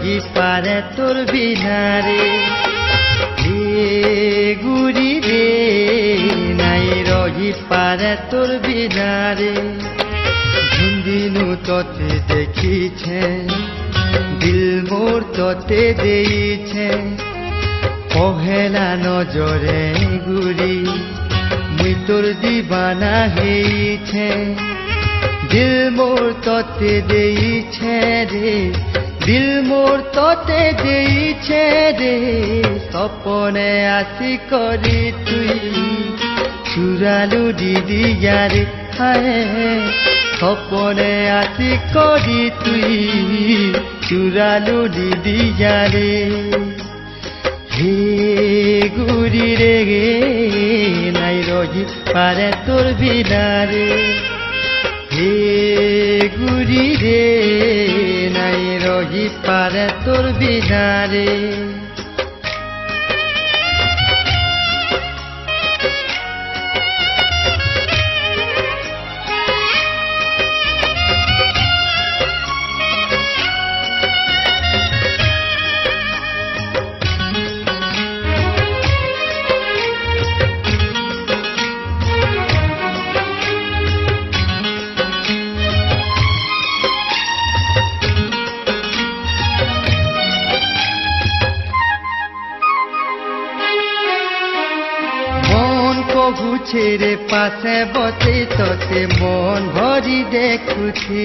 रही पारे तोर बिनारे गुरी रे नाई रही पारे तोर बिनारे दिनु तोते देखी छे दिल मोर तोते देई छे पहेला नजरे गुरी मुई तोर दीवाना हेई छे दिल मोर तोते देई छे रे दिल मोर तोते देई छे रे सपने आसी करी तुई चुरालु दीदी यारे हाय सपने आसी करी तुई चुरालु दीदी यारे हे गुरी रे नाई रही पारे तोर बिनारे हे गुरी रे नाई रही पारे तोर बिनारे ছেড়ে পাশে বসে তোতে মন ভরি দেখুছি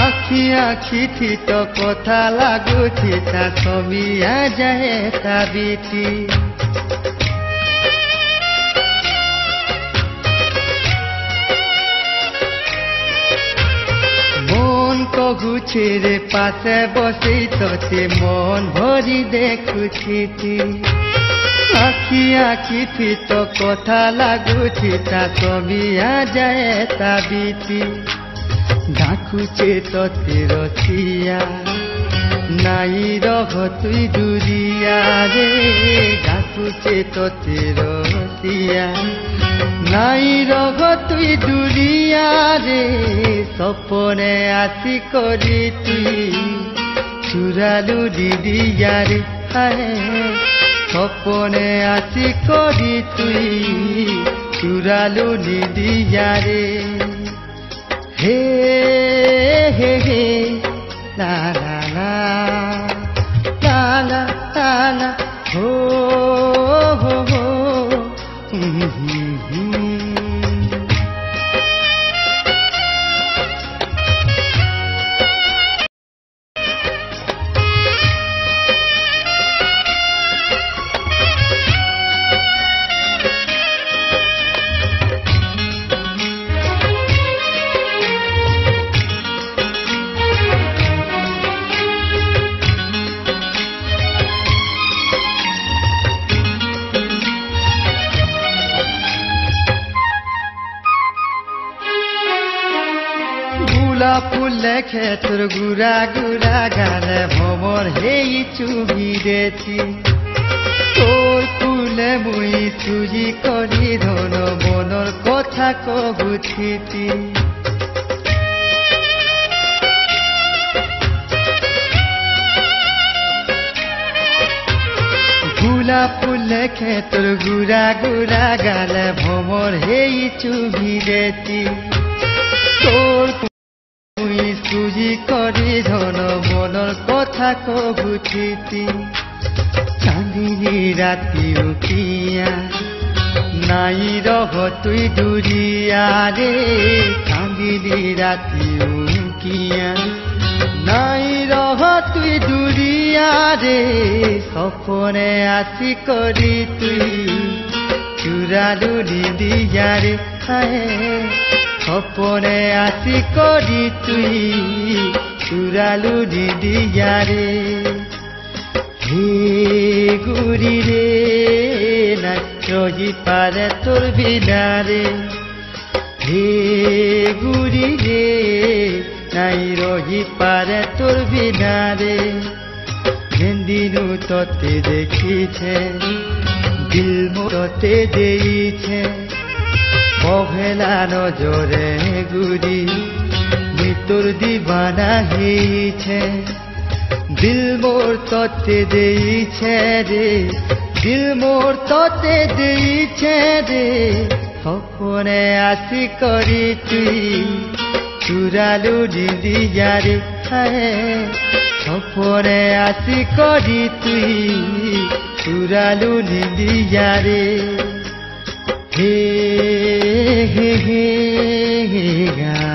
আখি আখি তো কথা লাগুছি তা সমিয়া যায় তা বিটি মন কহু ছেড়ে পাশে বসে তোতে মন ভরি দেখুছি आखी आखी थी तो कथा लागुची ता समिया जाए ता बीती डाकुचे तो रसिया नाई रह तुई दूरिया रे डाकुचे तो रसिया नाई रह तुई दूरिया रे सपने आसी करी तुई चुरालु दीदी यारे हाय सपने आसी करी तुई चुरालु दीदी यारे हे हे हे ला ला ला ला ला ला ला हो हो हो ফুল লেখে তোর গুড়া গুড়া গানে ভ্রমর হেই চুবি দেছি তোর ফুলে মুই চুরি করি ধন মনর কথা কবুছিতি গুলা ফুল লেখে তোর গুড়া গুড়া গানে ভ্রমর হেই চুবি দেছি তোর চুরি করি ধন মনর কথা কবুছিতি চাঁদিনী রাতি উঠিয়া নাই রহ তুই দূরিয়া রে চাঁদিনী রাতি উঠিয়া নাই রহ তুই দূরিয়া রে সপনে আসি করি তুই চুরালু দিদিয়া রে হায় सपने आसी करी तुई चुरालु दीदिया रे हे गुरी रे ना रही पारे तोर बिनारे हे गुरी रे नाई रही पारे तोर बिनारे दिनु तोते देखी छे दिल मोते देई छे पहेला नजरे गुरी मुई तोर दीवाना हेई छे দিল মোর ততে দেইছে রে দিল মোর ততে দেইছে রে সপনে আসি করি তুই চুরালু নিদিয়ারে সপনে আসি করি তুই চুরালু নিদিয়ারে হে হে হে হে গা